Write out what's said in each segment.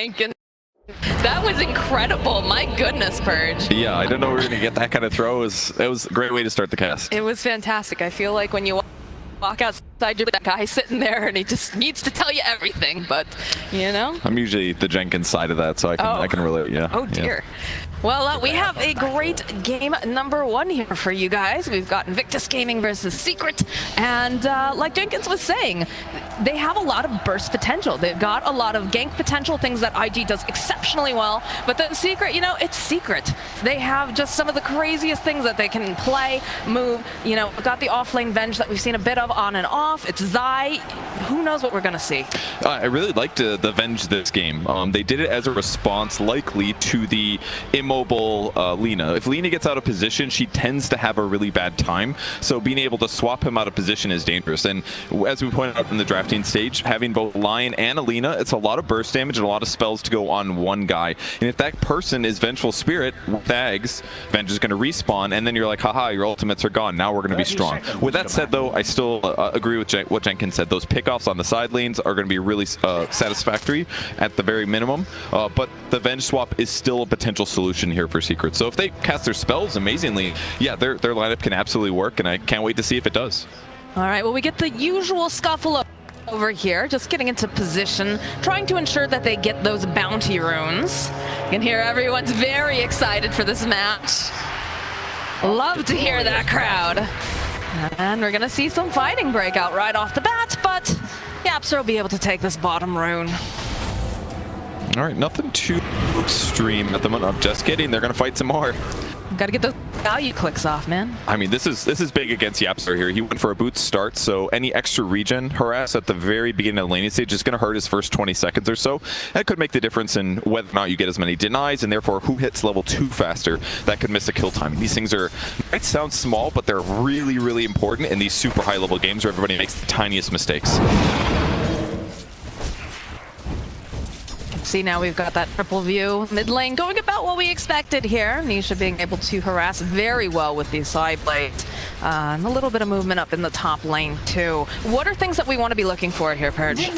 Jenkins. That was incredible. My goodness, Purge. Yeah, I didn't know we were going to get that kind of throw. It was a great way to start the cast. It was fantastic. I feel like when you walk outside, you're that guy sitting there and he just needs to tell you everything, but you know. I'm usually the Jenkins side of that, so I can relate, yeah. Oh dear. Yeah. Well, we have a great game number 1 here for you guys. We've got Invictus Gaming versus Secret, and like Jenkins was saying, they have a lot of burst potential. They've got a lot of gank potential, things that IG does exceptionally well, but then Secret, you know, it's Secret. They have just some of the craziest things that they can play, move, you know, got the offlane Venge that we've seen a bit of on and off. It's Zai. Who knows what we're going to see? I really liked the Venge this game. They did it as a response likely to the immobile Lina. If Lina gets out of position, she tends to have a really bad time, so being able to swap him out of position is dangerous. And as we pointed out in the drafting stage, having both Lion and Alina, it's a lot of burst damage and a lot of spells to go on one guy. And if that person is Vengeful Spirit with Ags, Venge is going to respawn, and then you're like, haha, your ultimates are gone. Now we're going to be strong. With that said, though, I still agree with what Jenkins said. Those pickoffs on the side lanes are going to be really satisfactory at the very minimum, but the Venge swap is still a potential solution here for Secret. So if they cast their spells amazingly, yeah, their lineup can absolutely work, and I can't wait to see if it does. All right, well, we get the usual scuffle over here, just getting into position, trying to ensure that they get those bounty runes. You can hear everyone's very excited for this match. Love to hear that crowd. And we're going to see some fighting break out right off the bat, but Yapster will be able to take this bottom rune. All right, nothing too extreme at the moment. I'm just kidding. They're going to fight some more. Got to get those value clicks off, man. I mean, this is big against Yapster here. He went for a boot start, so any extra regen harass at the very beginning of the laning stage is going to hurt his first 20 seconds or so. That could make the difference in whether or not you get as many denies, and therefore who hits level 2 faster. That could miss a kill time. These things might sound small, but they're really, really important in these super high level games where everybody makes the tiniest mistakes. See, now we've got that triple view. Mid lane going about what we expected here. Nisha being able to harass very well with these side blades. And a little bit of movement up in the top lane too. What are things that we want to be looking for here, Purge?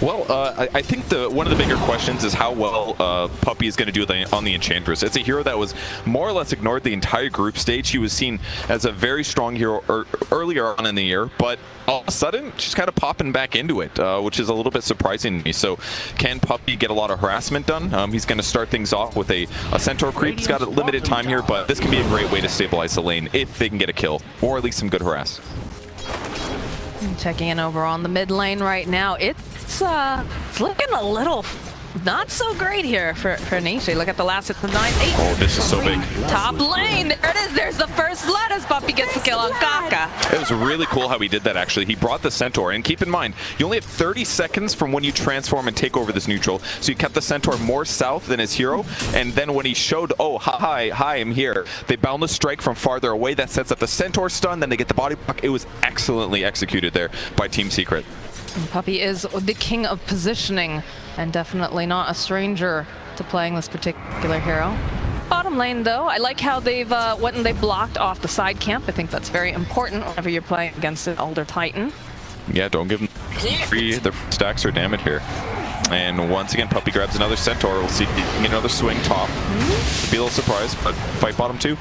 Well, I think one of the bigger questions is how well Puppey is going to do on the Enchantress. It's a hero that was more or less ignored the entire group stage. She was seen as a very strong hero earlier on in the year, but all of a sudden, she's kind of popping back into it, which is a little bit surprising to me. So can Puppey get a lot of harassment done? He's going to start things off with a Centaur creep. He's got a limited time here, but this can be a great way to stabilize the lane if they can get a kill, or at least some good harass. Checking in over on the mid lane right now. It's looking a little not so great here for Nishi. Look at the last hit, the 9-8. Oh, this is so big. Top lane, there it is. There's the first blood as Puppey gets the kill on Kaka. It was really cool how he did that, actually. He brought the Centaur, and keep in mind, you only have 30 seconds from when you transform and take over this neutral, so he kept the Centaur more south than his hero, and then when he showed, oh, hi, I'm here, they boundless strike from farther away. That sets up the Centaur stun, then they get the body block. It was excellently executed there by Team Secret. And Puppey is the king of positioning, and definitely not a stranger to playing this particular hero. Bottom lane, though, I like how they've went and they blocked off the side camp. I think that's very important whenever you're playing against an older Titan. Yeah, don't give them the stacks or damage here. And once again, Puppey grabs another Centaur. We'll see if he can get another swing top. Be a little surprised, but fight bottom 2.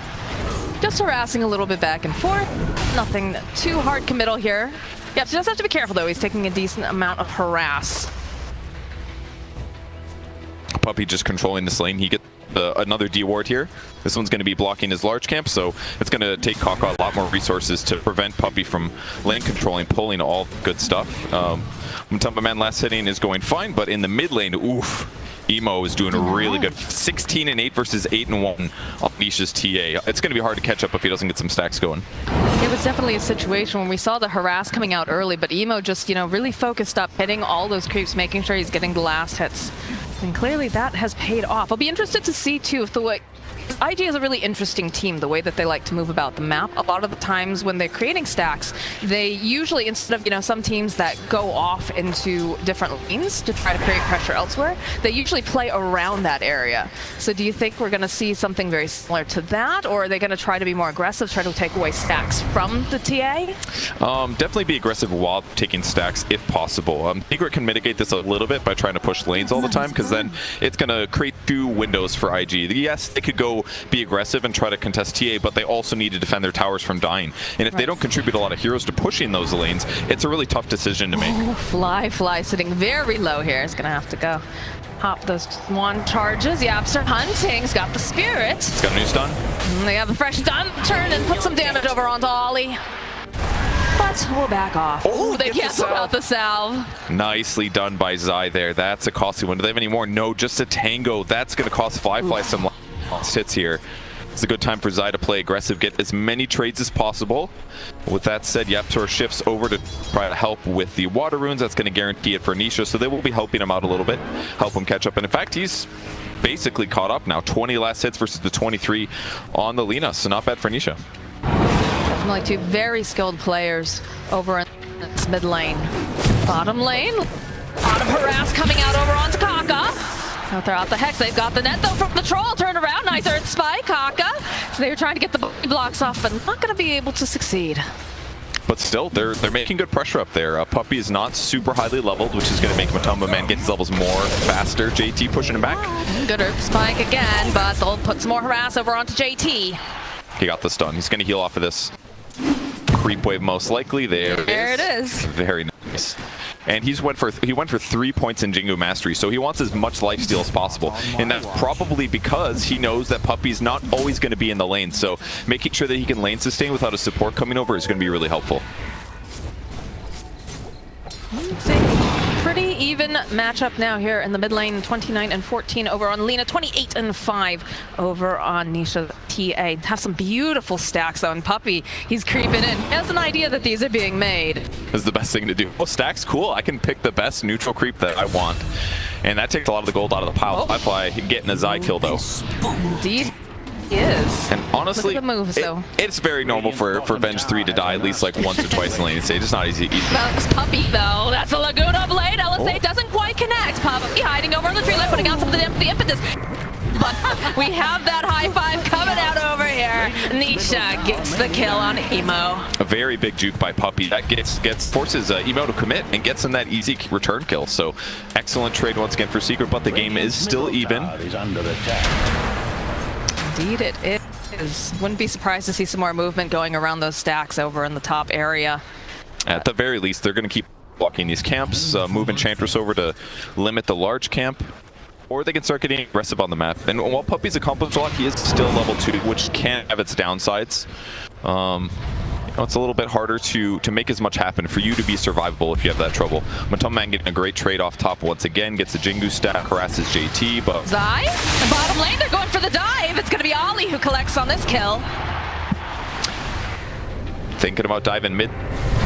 Just harassing a little bit back and forth. Nothing too hard committal here. Yeah, so just have to be careful, though. He's taking a decent amount of harass. Puppey just controlling this lane. He gets another D ward here. This one's going to be blocking his large camp, so it's going to take Kaka a lot more resources to prevent Puppey from lane controlling, pulling all good stuff. Mutumba Man last hitting is going fine, but in the mid lane, oof. Emo is doing really good. 16-8 versus 8-1 on Nisha's TA. It's going to be hard to catch up if he doesn't get some stacks going. It was definitely a situation when we saw the harass coming out early, but Emo just, you know, really focused up, hitting all those creeps, making sure he's getting the last hits. And clearly that has paid off. I'll be interested to see, too, if the way IG is a really interesting team, the way that they like to move about the map. A lot of the times when they're creating stacks, they usually, instead of, you know, some teams that go off into different lanes to try to create pressure elsewhere, they usually play around that area. So do you think we're going to see something very similar to that, or are they going to try to be more aggressive, try to take away stacks from the TA? Definitely be aggressive while taking stacks if possible. Secret can mitigate this a little bit by trying to push lanes all the time, because then it's going to create two windows for IG. Yes, they could go be aggressive and try to contest TA, but they also need to defend their towers from dying. And if they don't contribute a lot of heroes to pushing those lanes, it's a really tough decision to make. Oh, Fly sitting very low here is going to have to go. Pop those one charges. Yapster hunting. He's got the spirit. He's got a new stun. And they have a fresh stun. Turn and put some damage over onto Ollie. But we'll back off. Oh, they can't put out the salve. Nicely done by Zai there. That's a costly one. Do they have any more? No, just a tango. That's going to cost Fly some last hits here. It's a good time for Zai to play aggressive, get as many trades as possible. With that said, Yaptor shifts over to try to help with the water runes. That's going to guarantee it for Nisha, so they will be helping him out a little bit, help him catch up. And in fact, he's basically caught up now. 20 last hits versus the 23 on the Lina, so not bad for Nisha. Definitely two very skilled players over in this mid lane. Bottom lane, bottom harass coming out over onto Kaka. They'll throw out the Hex. They've got the net though from the Troll. Turn around. Nice Earth Spike, Kaka. So they were trying to get the blocks off, but not going to be able to succeed. But still, they're making good pressure up there. Puppey is not super highly leveled, which is going to make Matumba Man get his levels more faster. JT pushing him back. Good Earth Spike again, but they'll put some more harass over onto JT. He got the stun. He's going to heal off of this creep wave most likely. There it is. Very nice. And he went for 3 points in Jingu Mastery, so he wants as much lifesteal as possible. And that's probably because he knows that Puppey's not always going to be in the lane, so making sure that he can lane sustain without a support coming over is going to be really helpful. Pretty even matchup now here in the mid lane. 29 and 14 over on Lina, 28 and 5 over on Nisha TA. Have some beautiful stacks though, and Puppey, he's creeping in. He has an idea that these are being made. This is the best thing to do. Oh, stacks, cool. I can pick the best neutral creep that I want. And that takes a lot of the gold out of the pile. Fly getting a Zai kill though. Indeed. Is. And honestly, the moves, it's very normal for Venge 3 to die at least like once or twice in lane stage. It's not easy. That's Puppey though. That's a Laguna Blade. LSA doesn't quite connect. Puppey hiding over on the tree line, putting out some of the impetus. But we have that high five coming out over here. Nisha gets the kill on Emo. A very big juke by Puppey. That forces Emo to commit and gets him that easy return kill. So excellent trade once again for Secret, but the game is still even. Indeed it is. Wouldn't be surprised to see some more movement going around those stacks over in the top area. At the very least, they're going to keep blocking these camps, move Enchantress over to limit the large camp, or they can start getting aggressive on the map. And while Puppey's accomplished a lot, he is still level 2, which can have its downsides. It's a little bit harder to make as much happen for you to be survivable if you have that trouble. Matumba Man getting a great trade off top once again, gets a Jingu stack, harasses JT, but... Zai, the bottom lane, they're going for the dive. It's going to be Ollie who collects on this kill. Thinking about diving mid,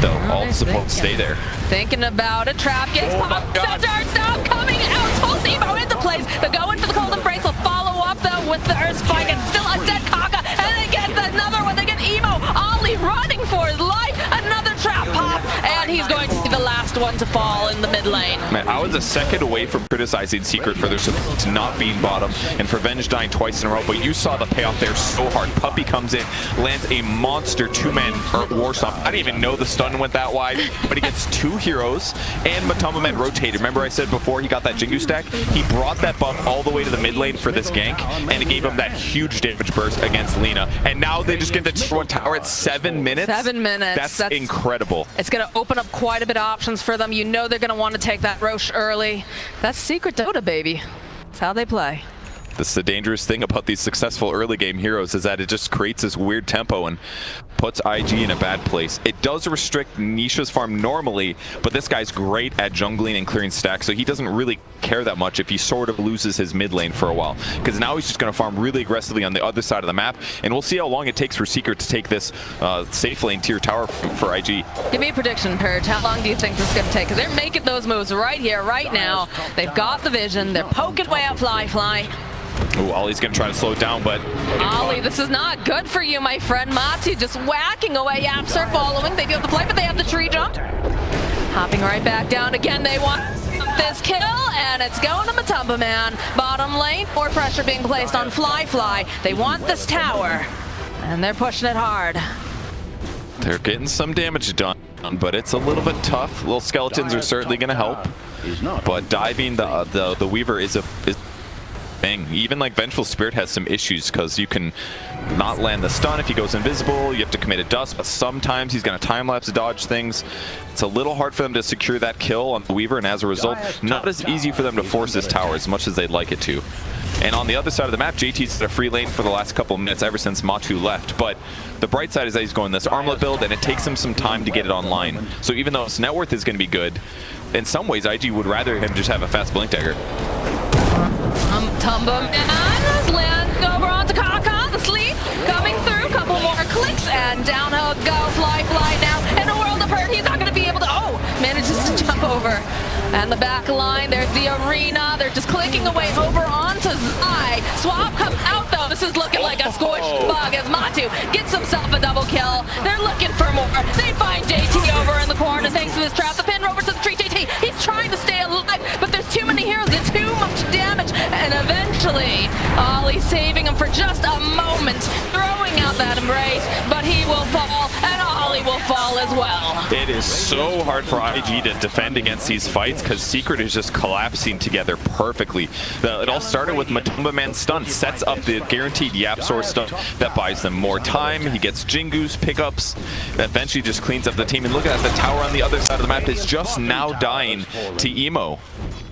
though. All the support stay there. Thinking about a trap, gets popped. Darts now coming out. Pulls Emo into place. They're going for the cold embrace. They'll follow up, though, with the Earth Spike. And still a dead Kaka. And they get another one. They get Emo. Ollie running for his life. Another trap pop. And he's going to be the last one to fall in the mid lane. Man, I was a second away from criticizing Secret for their support not being bottom and for Venge dying twice in a row, but you saw the payoff there so hard. Puppey comes in, lands a monster two-man war stomp. I didn't even know the stun went that wide, but he gets 2 heroes and Matumba Man rotated. Remember I said before he got that Jingu stack? He brought that buff all the way to the mid lane for this gank, and it gave him that huge damage burst against Lina. And now they just get the tier 1 tower at 7 minutes. 7 minutes. That's incredible. It's going to open up quite a bit of options for them. You know they're going to want to take that Roche early. That's Secret Dota, baby. That's how they play. This is the dangerous thing about these successful early game heroes, is that it just creates this weird tempo and puts IG in a bad place. It does restrict Nisha's farm normally, but this guy's great at jungling and clearing stacks, so he doesn't really care that much if he sort of loses his mid lane for a while, because now he's just going to farm really aggressively on the other side of the map, and we'll see how long it takes for Secret to take this safe lane tier tower for IG. Give me a prediction, Purge. How long do you think this is going to take? Because they're making those moves right here, right now. They've got the vision. They're poking way out Fly. Ooh, Ollie's gonna try to slow it down, but... Ollie, this is not good for you, my friend. Matu just whacking away. Yaps are following. They do have the play, but they have the tree jump. Hopping right back down again. They want this kill, and it's going to Matumba Man. Bottom lane, more pressure being placed on Fly. They want this tower, and they're pushing it hard. They're getting some damage done, but it's a little bit tough. Little skeletons are certainly going to help, but diving the Weaver is thing. Even like Vengeful Spirit has some issues because you can not land the stun if he goes invisible. You have to commit a dust, but sometimes he's going to time-lapse dodge things. It's a little hard for them to secure that kill on the Weaver, and as a result, not as easy for them to force this tower as much as they'd like it to. And on the other side of the map, JT's had a free lane for the last couple of minutes ever since Matu left. But the bright side is that he's going this armlet build, and it takes him some time to get it online. So even though his net worth is going to be good, in some ways, IG would rather him just have a fast blink dagger. Tumba Man lands over onto Kaka, the sleep coming through, couple more clicks, and down he'll go, Fly now, in a world of hurt, he's not going to be able to, manages to jump over. And the back line, there's the arena, they're just clicking away over onto Zai. Swap comes out though, this is looking like a squished bug as Matu gets himself a double kill. They're looking for more, they find JT over in the corner thanks to this trap, the pin over to the tree. JT, he's trying to stay alive, but there's too many heroes, there's too much damage, and eventually Ollie saving him for just a moment, throwing out that embrace, but he will fall, and Ollie will fall as well. It is so hard for IG to defend against these fights because Secret is just collapsing together perfectly. It all started with Matumba Man's stun, sets up the guaranteed Yapsor stun that buys them more time. He gets Jingu's pickups, eventually just cleans up the team. And look at that, the tower on the other side of the map is just now dying to Emo.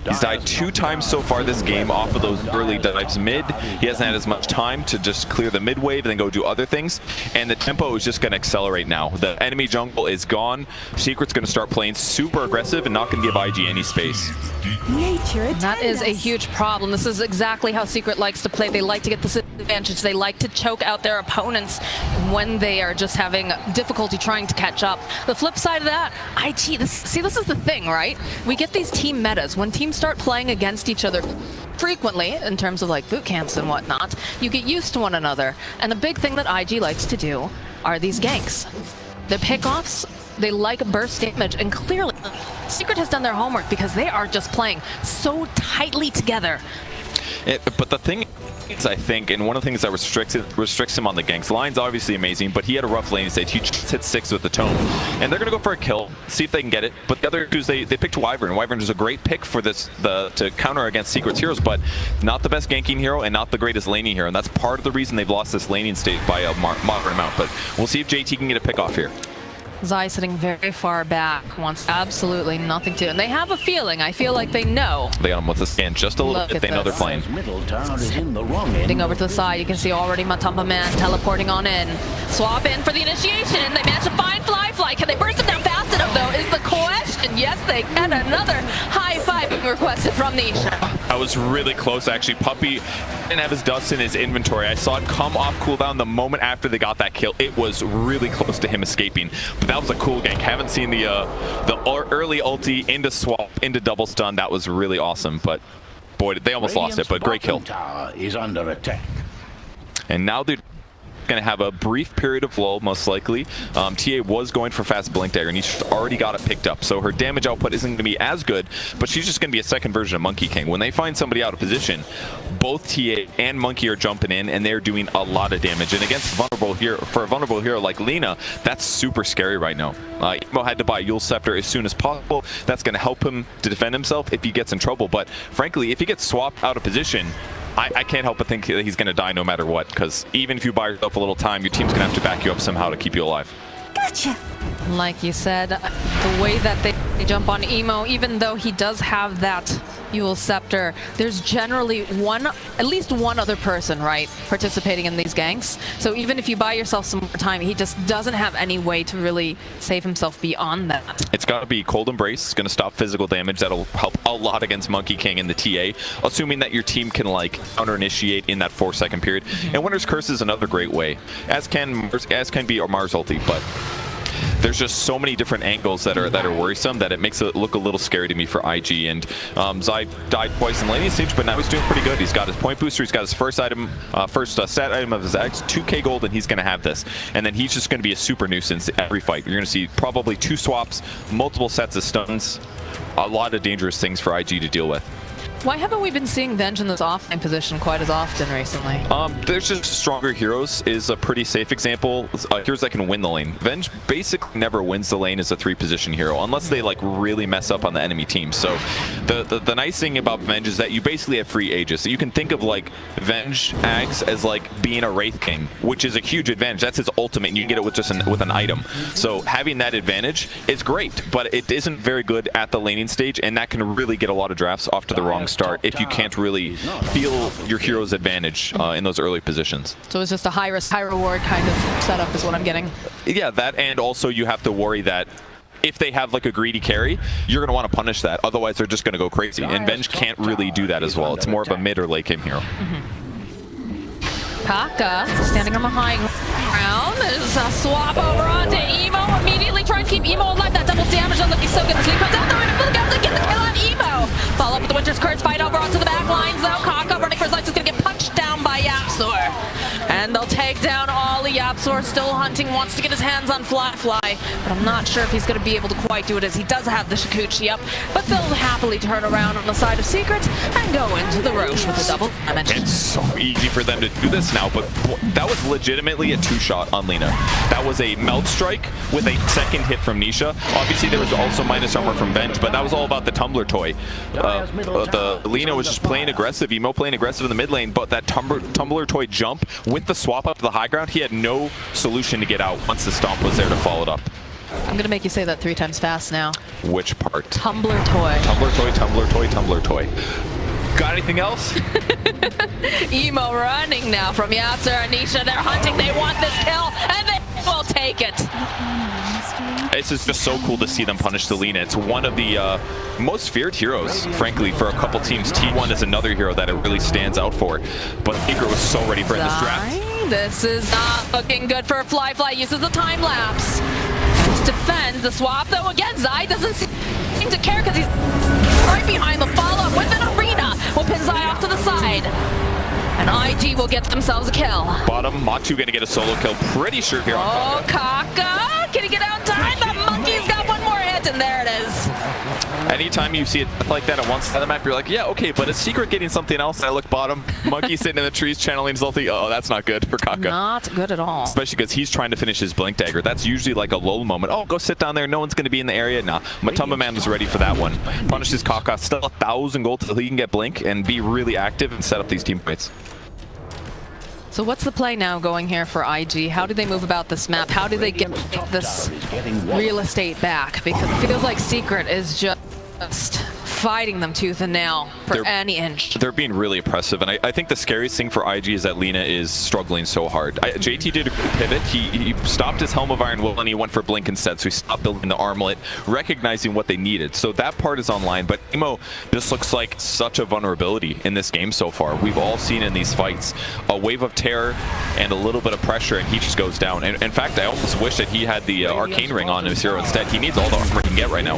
He's died 2 times so far this game off of those early dives mid. He hasn't had as much time to just clear the mid wave and then go do other things. And the tempo is just going to accelerate now. The enemy jungle is gone. Secret's going to start playing super aggressive and not going to give IG any space. That is a huge problem. This is exactly how Secret likes to play. They like to get this advantage. They like to choke out their opponents when they are just having difficulty trying to catch up. The flip side of that, IG, this is the thing, right? We get these team metas. When teams start playing against each other frequently, in terms of like boot camps and whatnot, you get used to one another. And the big thing that IG likes to do are these ganks. The pickoffs, they like burst damage, and clearly Secret has done their homework because they are just playing so tightly together. But the thing is, I think, and one of the things that restricts him on the ganks, line's obviously amazing, but he had a rough lane stage. He just hit 6 with the tome, and they're going to go for a kill, see if they can get it. But the other two, they picked Wyvern. Wyvern is a great pick for this to counter against Secret's heroes, but not the best ganking hero and not the greatest laning hero, and that's part of the reason they've lost this laning stage by a moderate amount. But we'll see if JT can get a pick off here. Zai sitting very far back, wants absolutely nothing to, and they have a feeling. I feel like they know. They got him with a scan just a little bit. They know they're playing. Getting over to the side, you can see already Matumba Man teleporting on in. Swap in for the initiation, and they manage to find Fly. Can they burst him down fast enough, though, is the question. Yes, they can. Another high five being requested from Nisha. I was really close, actually. Puppey didn't have his dust in his inventory. I saw it come off cooldown the moment after they got that kill. It was really close to him escaping. But that was a cool gank. Haven't seen the early ulti into swap, into double stun. That was really awesome. But boy, they almost lost it, but great kill. Tower is under attack. And now they're going to have a brief period of lull, most likely. TA was going for fast blink dagger, and he's already got it picked up. So her damage output isn't going to be as good, but she's just going to be a second version of Monkey King. When they find somebody out of position, both TA and Monkey are jumping in, and they're doing a lot of damage. And against a vulnerable hero like Lina, that's super scary right now. Emo had to buy Yule Scepter as soon as possible. That's going to help him to defend himself if he gets in trouble. But frankly, if he gets swapped out of position, I can't help but think that he's going to die no matter what, because even if you buy yourself a little time, your team's going to have to back you up somehow to keep you alive. Gotcha. Like you said, the way that they jump on Emo, even though he does have that Yule Scepter, there's generally at least one other person, right, participating in these ganks. So even if you buy yourself some more time, he just doesn't have any way to really save himself beyond that. It's got to be Cold Embrace. It's going to stop physical damage. That'll help a lot against Monkey King and the TA, assuming that your team can like counter-initiate in that 4-second period. And Winter's Curse is another great way, as can be Mars ulti, but there's just so many different angles that are worrisome that it makes it look a little scary to me for IG. And Zai died twice in laning stage, but now he's doing pretty good. He's got his point booster, he's got his first item, stat item of his X, 2k gold, and he's going to have this. And then he's just going to be a super nuisance every fight. You're going to see probably 2 swaps, multiple sets of stuns, a lot of dangerous things for IG to deal with. Why haven't we been seeing Venge in this offlane position quite as often recently? There's just stronger heroes is a pretty safe example. Heroes that can win the lane. Venge basically never wins the lane as a 3-position hero unless they like really mess up on the enemy team. So the nice thing about Venge is that you basically have free Aegis. So you can think of like Venge Ags as like being a Wraith King, which is a huge advantage. That's his ultimate, and you can get it with just with an item. So having that advantage is great, but it isn't very good at the laning stage, and that can really get a lot of drafts off to the wrong start if you can't really feel your hero's advantage in those early positions. So it's just a high risk, high reward kind of setup is what I'm getting. Yeah, that, and also you have to worry that if they have like a greedy carry, you're going to want to punish that. Otherwise, they're just going to go crazy. And Venge can't really do that as well. It's more of a mid or late game hero. Kaka standing on the high ground. There's a swap over onto Emo. Immediately trying to keep Emo alive. That double damage on looking so good. So he comes out there and get the kill on Emo. Follow up with the Winter's Curse, fight over onto the back lines though. Kaka running for his life is going to get punched down by Yapsor. And they'll take down all the Yapsor. Still hunting, wants to get his hands on Fly, but I'm not sure if he's going to be able to quite do it as he does have the Shikuchi up. But they'll happily turn around on the side of Secret and go into the Roche with a double damage. It's so easy for them to do this now, but that was legitimately a 2-shot on Lina. That was a melt strike with a second hit from Nisha. Obviously, there was also minus armor from Venge, but that was all about the tumbler toy. The Lina was just playing aggressive, Emo playing aggressive in the mid lane, but that tumbler toy jump with the swap up to the high ground, he had no solution to get out once the stomp was there to follow it up. I'm gonna make you say that 3 times fast now. Which part? Tumbler toy. Tumbler toy, tumbler toy, tumbler toy. Got anything else? Emo running now from Yapsor and Nisha. They're hunting, they want this kill, and they will take it. This is just so cool to see them punish the Lina. It's one of the most feared heroes, frankly, for a couple teams. T1 is another hero that it really stands out for, but Secret was so ready for this draft. This is not looking good for Fly. Uses the time lapse to defend the swap, though again, Zai doesn't seem to care because he's right behind the follow-up with an arena. Will pin Zai off to the side. And IG will get themselves a kill. Bottom, Matu gonna get a solo kill, pretty sure here on Oh, Kaka! Can he get out in time? The monkey's got one more hit, and there it is. Anytime you see it like that on one side of the map, you're like, yeah, okay, but is Secret getting something else? I look bottom, Monkey sitting in the trees channeling his ulti. Oh, that's not good for Kaka. Not good at all. Especially because he's trying to finish his Blink Dagger. That's usually like a lull moment. Oh, go sit down there. No one's going to be in the area. Nah, Matumba Man was ready for that one. Punishes Kaka. Still 1,000 gold till he can get Blink and be really active and set up these team fights. So what's the play now going here for IG? How do they move about this map? How do they get this real estate back? Because it feels like Secret is just fighting them tooth and nail for any inch. They're being really oppressive, and I think the scariest thing for IG is that Lina is struggling so hard. JT did a good pivot. He stopped his Helm of Iron Will and he went for Blink instead, so he stopped building the armlet, recognizing what they needed. So that part is online, but Emo just looks like such a vulnerability in this game so far. We've all seen in these fights a wave of terror and a little bit of pressure, and he just goes down. And in fact, I almost wish that he had the Arcane Ring on his hero instead. He needs all the armor he can get right now.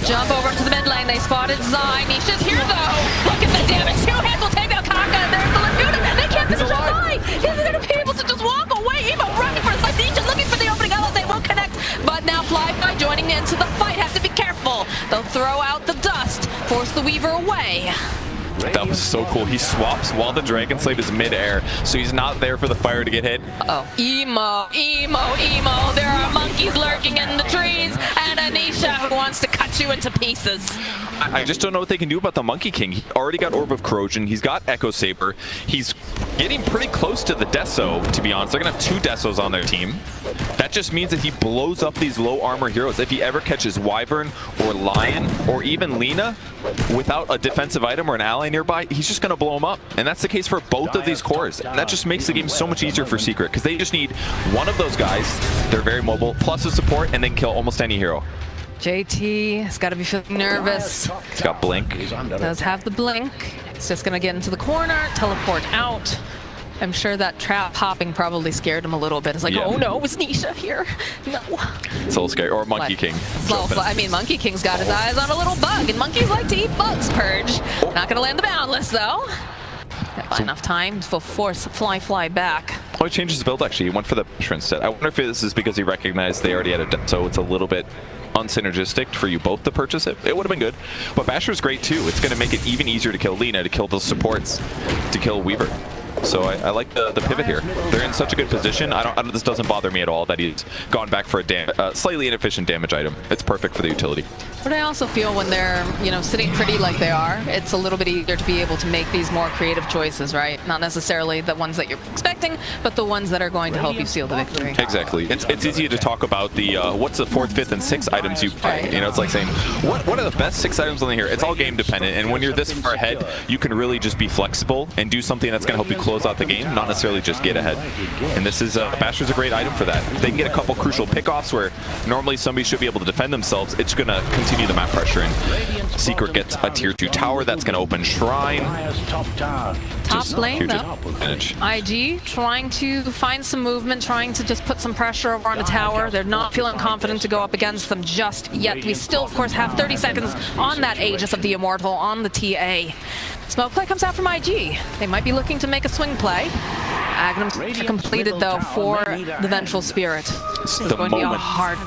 Jump over to the mid lane. They spotted Zai. Nisha's here though. Look at the damage. 2 hits will take out Kaka. And there's the Laguna. They can't finish Zai. He's going to be able to just walk away. Emo running for his life. Nisha looking for the opening. LSA will connect. But now Fly joining into the fight. Have to be careful. They'll throw out the dust. Force the Weaver away. That was so cool. He swaps while the Dragon Slave is mid-air, so he's not there for the fire to get hit. Emo. There are monkeys lurking in the trees, and Anisha who wants to cut you into pieces. I just don't know what they can do about the Monkey King. He already got Orb of Corrosion. He's got Echo Saber. He's getting pretty close to the Deso, to be honest. They're going to have 2 Desos on their team. That just means that he blows up these low armor heroes. If he ever catches Wyvern or Lion or even Lina without a defensive item or an ally nearby, he's just going to blow them up. And that's the case for both of these cores. And that just makes the game so much easier for Secret because they just need one of those guys. They're very mobile, plus a support, and they can kill almost any hero. JT has got to be feeling nervous. He's got Blink. Does have the Blink. It's just going to get into the corner, teleport out. I'm sure that trap hopping probably scared him a little bit. It's like, oh no, is Nisha here? No. It's a little scary. Or Monkey King. I mean, Monkey King's got his eyes on a little bug, and monkeys like to eat bugs, Purge. Not going to land the boundless, though. By enough time to force fly back. Oh, he changed his build, actually. He went for the Basher instead. I wonder if this is because he recognized they already had a death, so it's a little bit unsynergistic for you both to purchase it. It would have been good. But Basher's great, too. It's going to make it even easier to kill Lina, to kill those supports, to kill Weaver. So I like the pivot here. They're in such a good position. This doesn't bother me at all that he's gone back for a slightly inefficient damage item. It's perfect for the utility. But I also feel when they're, sitting pretty like they are, it's a little bit easier to be able to make these more creative choices, right? Not necessarily the ones that you're expecting, but the ones that are going to help you seal the victory. Exactly. It's easy to talk about the what's the 4th, 5th, and 6th items you buy. Right. It's like saying, what are the best 6 items on here? It's all game dependent, and when you're this far ahead, you can really just be flexible and do something that's going to help you close out the game, not necessarily just get ahead. And this is Basher's a great item for that. If they can get a couple crucial pickoffs where normally somebody should be able to defend themselves, it's going to continue the map pressure. And Secret gets a tier 2 tower that's going to open Shrine. Top lane, though. IG trying to find some movement, trying to just put some pressure over on the tower. They're not feeling confident to go up against them just yet. We still, of course, have 30 seconds on that Aegis of the Immortal on the TA. Smoke play comes out from IG. They might be looking to make a swing play. Agnum's completed, though, for the Vengeful Spirit. It's going to be a hard...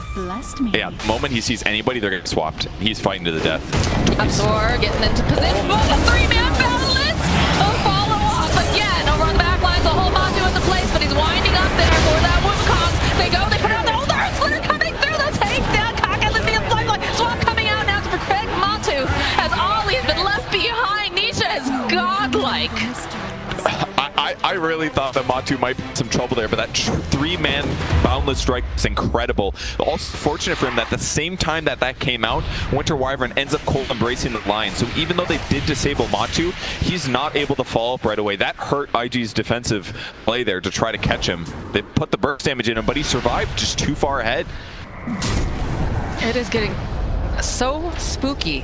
Yeah, the moment he sees anybody, they're getting swapped. He's fighting to the death. Absor getting into position. Oh, the 3-man balance! Follow up again over on the back lines. The whole Matu into place, but he's winding up there for that Woodcock. They go, they put out the whole Earth Splitter coming through the takedown. Cock has the lifeline. Swap coming out now to protect Matu as Ollie has been left behind. Nisha is godlike. I really thought that Matu might be in some trouble there, but that 3-man Boundless Strike is incredible. Also fortunate for him that at the same time that came out, Winter Wyvern ends up cold embracing the line. So even though they did disable Matu, he's not able to follow up right away. That hurt IG's defensive play there to try to catch him. They put the burst damage in him, but he survived just too far ahead. It is getting so spooky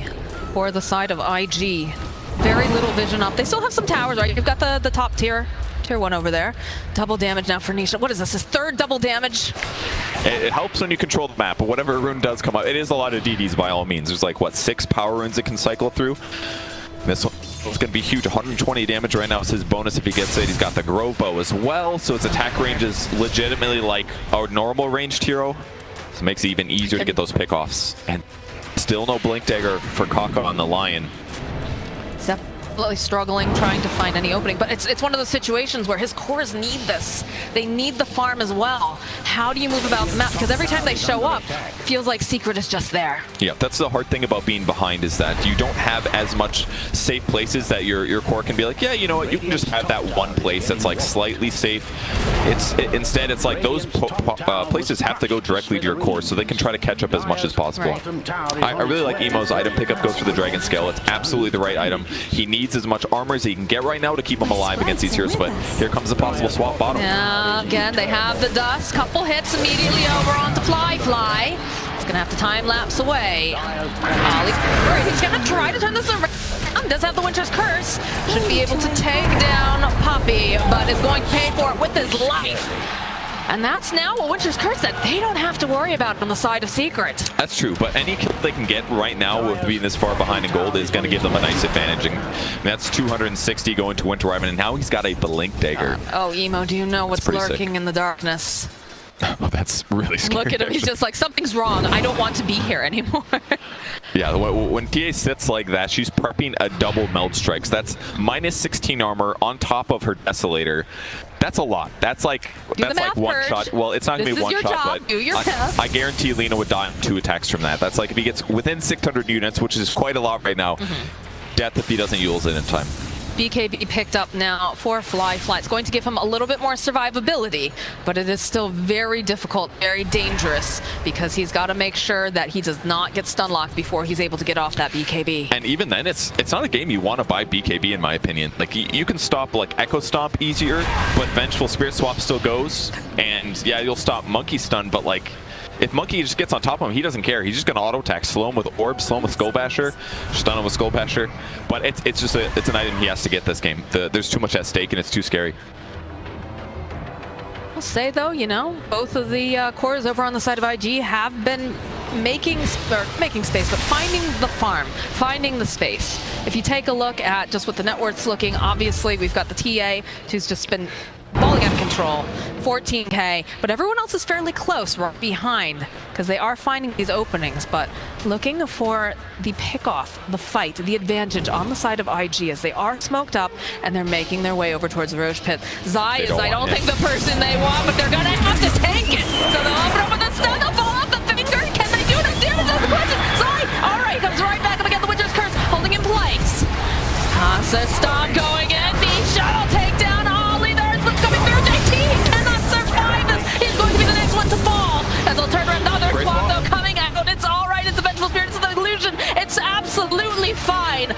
for the side of IG. Very little vision up. They still have some towers, right? You've got the top tier 1 over there. Double damage now for Nisha. What is this? His 3rd double damage? It helps when you control the map, but whatever rune does come up, it is a lot of DDs by all means. There's like, what, 6 power runes it can cycle through? This one's going to be huge. 120 damage right now is his bonus if he gets it. He's got the Grove Bow as well, so its attack range is legitimately like a normal ranged hero. So it makes it even easier to get those pickoffs. And still no Blink Dagger for Kaka on the Lion. Definitely struggling, trying to find any opening, but it's one of those situations where his cores need this. They need the farm as well. How do you move about the map? Because every time they show up, it feels like Secret is just there. Yeah, that's the hard thing about being behind, is that you don't have as much safe places that your core can be like, yeah, you know what, you can just have that one place that's like slightly safe. Instead, it's like those places have to go directly to your core, so they can try to catch up as much as possible. Right. I really like Emo's item pickup. Goes for the Dragon Scale. It's absolutely the right item. He needs as much armor as he can get right now to keep him alive against these heroes, but here comes the possible swap bottom. Yeah, again, they have the dust. Couple hits immediately over onto Fly. He's gonna have to time lapse away. Ollie, he's gonna try to turn this around. Does have the Winter's Curse. Should be able to take down Puppey, but is going to pay for it with his life. And that's now a Winter's Curse that they don't have to worry about on the side of Secret. That's true, but any kill they can get right now with being this far behind in gold is going to give them a nice advantage. And that's 260 going to Winter Wyvern, and now he's got a Blink Dagger. Oh, Emo, do you know what's lurking in the darkness? Oh, that's really scary. Look at him, he's just like, something's wrong. I don't want to be here anymore. Yeah, when TA sits like that, she's prepping a double Meld Strikes. That's minus 16 armor on top of her Desolator. That's a lot. That's like one shot. Well, it's not gonna be one shot, but I guarantee Lina would die on 2 attacks from that. That's like if he gets within 600 units, which is quite a lot right now. Death if he doesn't use it in time. BKB picked up now for Fly. It's going to give him a little bit more survivability, but it is still very difficult, very dangerous, because he's got to make sure that he does not get stun locked before he's able to get off that BKB. And even then, it's not a game you want to buy BKB, in my opinion. Like, you can stop like Echo Stomp easier, but Vengeful Spirit Swap still goes, and yeah, you'll stop Monkey Stun, but like, if Monkey just gets on top of him, he doesn't care. He's just going to auto-attack, slow him with Orb, slow him with Skull Basher, stun him with Skull Basher. But it's just it's an item he has to get this game. There's too much at stake, and it's too scary. I'll say though, you know, both of the cores over on the side of IG have been making space, but finding the farm, finding the space. If you take a look at just what the net worth's looking, obviously we've got the TA who's just been balling out of control, 14K, but everyone else is fairly close right behind because they are finding these openings, but looking for the pickoff, the fight, the advantage on the side of IG as they are smoked up and they're making their way over towards the Roche Pit. Zai is, I don't think, the person they want, but they're gonna have to tank it. So they'll open up with a stun, they'll fall off the finger. Can they do enough damage? That's the question. Zai, all right, comes right back up against the Witcher's Curse, holding in place. Casa Stomp going in, the shuttle takedown. Coming through, JT, he cannot survive this. He's going to be the next one to fall. As they'll turn around, the other squad though coming out. It's all right, it's a Vengeful Spirit, it's the illusion. It's absolutely fine.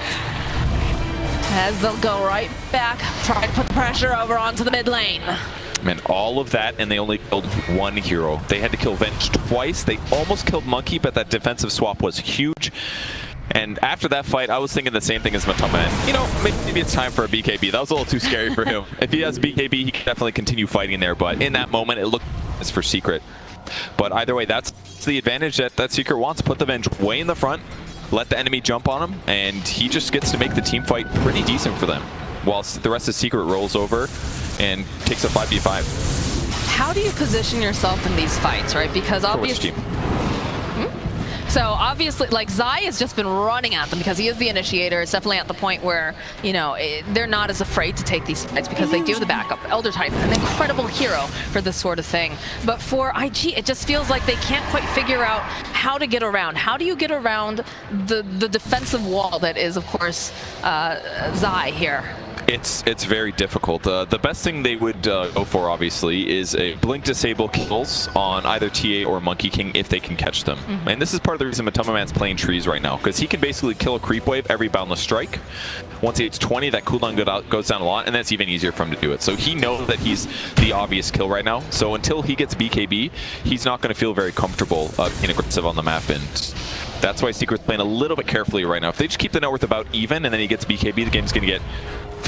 As they'll go right back, try to put the pressure over onto the mid lane. Man, all of that, and they only killed one hero. They had to kill Venge twice. They almost killed Monkey, but that defensive swap was huge. And after that fight, I was thinking the same thing as Matoma. And, you know, maybe it's time for a BKB. That was a little too scary for him. If he has BKB, he can definitely continue fighting there. But in that moment, it looked as for Secret. But either way, that's the advantage that Secret wants. Put the Venge way in the front, let the enemy jump on him, and he just gets to make the team fight pretty decent for them. Whilst the rest of Secret rolls over and takes a 5v5. How do you position yourself in these fights, right? Because obviously... So obviously, like, Zai has just been running at them because he is the initiator. It's definitely at the point where, you know, they're not as afraid to take these fights because they do have the backup. Elder type, an incredible hero for this sort of thing. But for IG, it just feels like they can't quite figure out how to get around. How do you get around the defensive wall that is, of course, Zai here? It's very difficult. The best thing they would go for, obviously, is a blink disable kills on either TA or Monkey King if they can catch them. And this is part of the reason Matoma Man's playing trees right now, because he can basically kill a creep wave every boundless strike. Once he hits 20, that cooldown goes down a lot, and that's even easier for him to do it. So he knows that he's the obvious kill right now. So until he gets BKB, he's not going to feel very comfortable being aggressive on the map. And that's why Secret's playing a little bit carefully right now. If they just keep the net worth about even, and then he gets BKB, the game's going to get...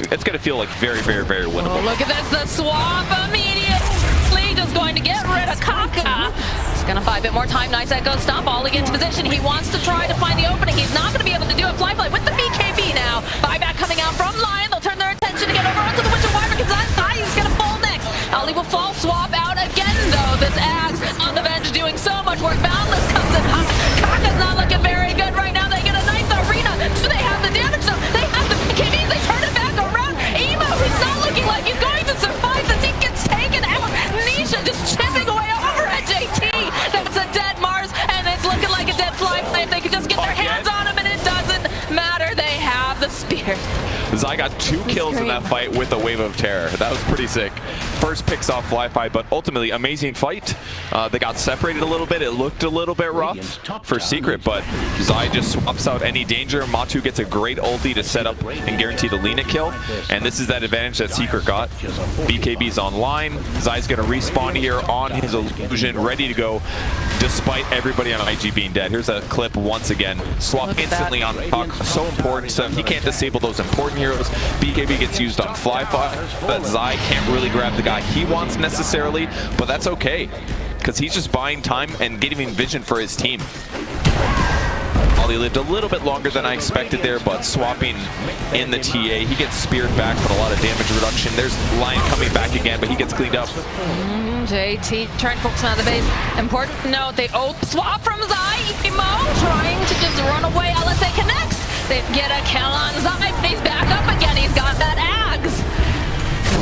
It's going to feel like very, very, very winnable. Oh, look at this, the swap immediately just going to get rid of Kaka. He's going to buy a bit more time. Nice echo stomp, all into position. He wants to try to find the opening. He's not going to be able to do it. Fly with the BKB now. Buyback coming out from Lion. They'll turn their attention to get over onto the Witcher Wyvern because he's going to fall next. Ali will fall, swap out again though. This Axe on the bench doing so much work. Boundless comes in hot. Kaka's not looking very good right now. They get a nice arena. Do they have the damage though? They have the BKBs. They turn it back around. Emo, he's not looking like he's going to survive this. He gets taken out. Nisha just chipping away over at JT. That's a dead Mars, and it's looking like a dead Fly. If they could just get their hands on him, and it doesn't matter. They have the spear. Zai got 2 kills in that fight with a wave of terror. That was pretty sick. First picks off Fly-Fi, but ultimately amazing fight. They got separated a little bit. It looked a little bit rough for Secret, but Zai just swaps out any danger. Matu gets a great ulti to set up and guarantee the Lina kill. And this is that advantage that Secret got. BKB's online. Zai's going to respawn here on his illusion, ready to go, despite everybody on IG being dead. Here's a clip once again. Swap instantly on Puck. So important. So he can't disable those important heroes. BKB gets used on Fly-Fi, but Zai can't really grab the guy he wants necessarily, but that's okay, because he's just buying time and getting vision for his team. Ollie lived a little bit longer than I expected there, but swapping in the TA, he gets speared back, but a lot of damage reduction. There's Lion coming back again, but he gets cleaned up. JT trying to focus on the base. Important note, they swap from Zai. Emo trying to just run away. LSA connects. They get a kill on Zai. He's back up again. He's got that Ags.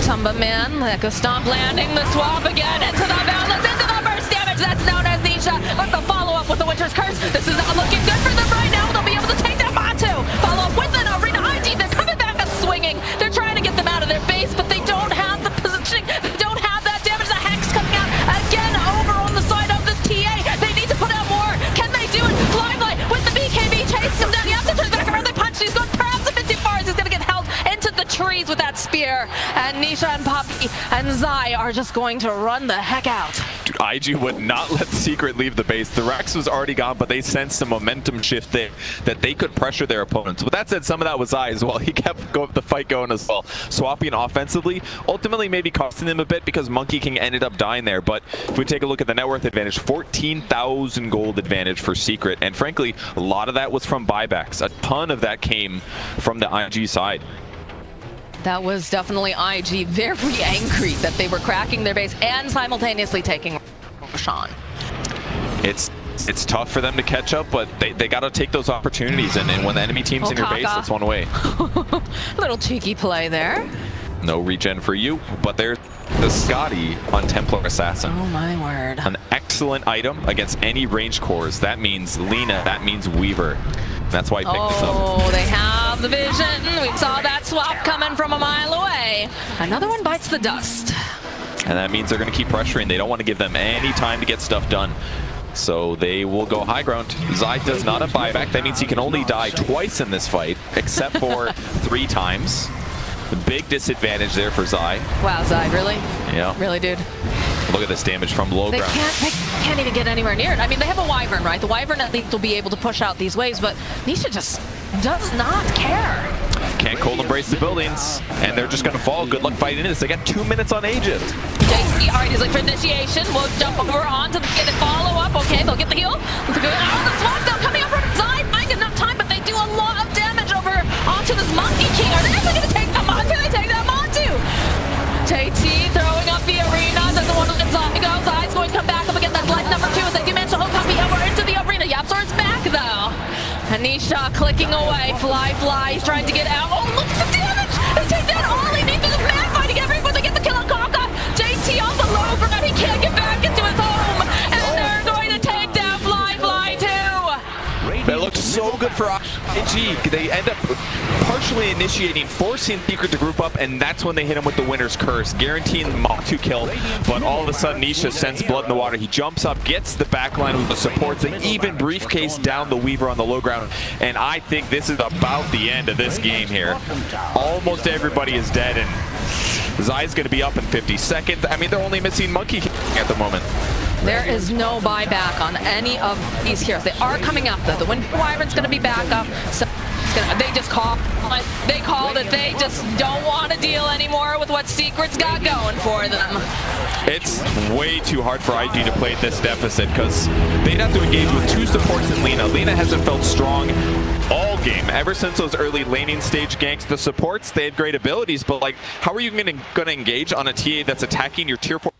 Tumba Man, Echo Stomp landing the swap again into the boundless, into the burst damage. That's known as Nisha. But the follow-up with the Witcher's Curse. This is not looking good for them right now. They'll be able to take down Matu. Follow up with an arena IG. They're coming back and swinging. They're trying to get them out of their base, but they don't have the positioning. They don't have that damage. The Hex coming out again over on the side of this TA. They need to put out more. Can they do it? Fly with the BKB chasing him down. He has to turn back around. They punch. He's going perhaps a bit too far as he's going to get held into the trees with that spear. and Nisha and Poppy and Zai are just going to run the heck out. Dude, IG would not let Secret leave the base. The Rex was already gone, but they sensed a momentum shift there that they could pressure their opponents. With that said, some of that was Zai as well. He kept the fight going as well. Swapping offensively, ultimately maybe costing them a bit because Monkey King ended up dying there. But if we take a look at the net worth advantage, 14,000 gold advantage for Secret. And frankly, a lot of that was from buybacks. A ton of that came from the IG side. That was definitely IG very angry that they were cracking their base and simultaneously taking Roshan. It's tough for them to catch up, but they got to take those opportunities. And when the enemy team's in your base, that's one way. Little cheeky play there. No regen for you, but there's the Scotty on Templar Assassin. Oh my word. An excellent item against any range cores. That means Lina, that means Weaver. That's why I picked this up. Oh, they have the vision. We saw that swap coming from a mile away. Another one bites the dust. And that means they're going to keep pressuring. They don't want to give them any time to get stuff done. So they will go high ground. Zai does not have buyback. That means he can only die twice in this fight, except for 3 times. The big disadvantage there for Zai. Wow, Zai, really? Yeah. Really, dude? Look at this damage from low ground. They can't even get anywhere near it. I mean, they have a Wyvern, right? The Wyvern at least will be able to push out these waves, but Nisha just does not care. Can't cold embrace the buildings, and they're just going to fall. Good luck fighting this. They got 2 minutes on Agent. JC already is looking for initiation. We'll jump over onto the follow-up. Okay, they'll get the heal. Oh, the swap down coming up from Zai. Find enough time, but they do a lot of damage over onto this Monkey King. Are they actually going to take them on? Can they take them on too? JT throwing up the arena. Doesn't want to let Zai go. Zai's going to come back up against that life number 2 as they do manage to hook Poppy over into the arena. Yapzor's back though. Anisha clicking away. Fly. He's trying to get out. Oh, look at the damage! They take down all he needs. He's mad fighting everyone. They get the kill on Kaka. JT on the low ground. He can't get back into his home. And they're going to take down Fly too. That looked so good for IG. They end up partially initiating, forcing Secret to group up, and that's when they hit him with the winner's curse, guaranteeing the Mach 2 kill. But all of a sudden, Nisha sends blood in the water. He jumps up, gets the backline with the supports, and even briefcase down the Weaver on the low ground. And I think this is about the end of this game here. Almost everybody is dead, and Zai's going to be up in 50 seconds. I mean, they're only missing Monkey King at the moment. There is no buyback on any of these heroes. They are coming up though. The Wind Wyvern's going to be back up. So they just called it. They called it. They just don't want to deal anymore with what Secret's got going for them. It's way too hard for IG to play at this deficit because they'd have to engage with 2 supports in Lina. Lina hasn't felt strong all game. Ever since those early laning stage ganks, the supports, they had great abilities, but like, how are you going to engage on a TA that's attacking your tier 4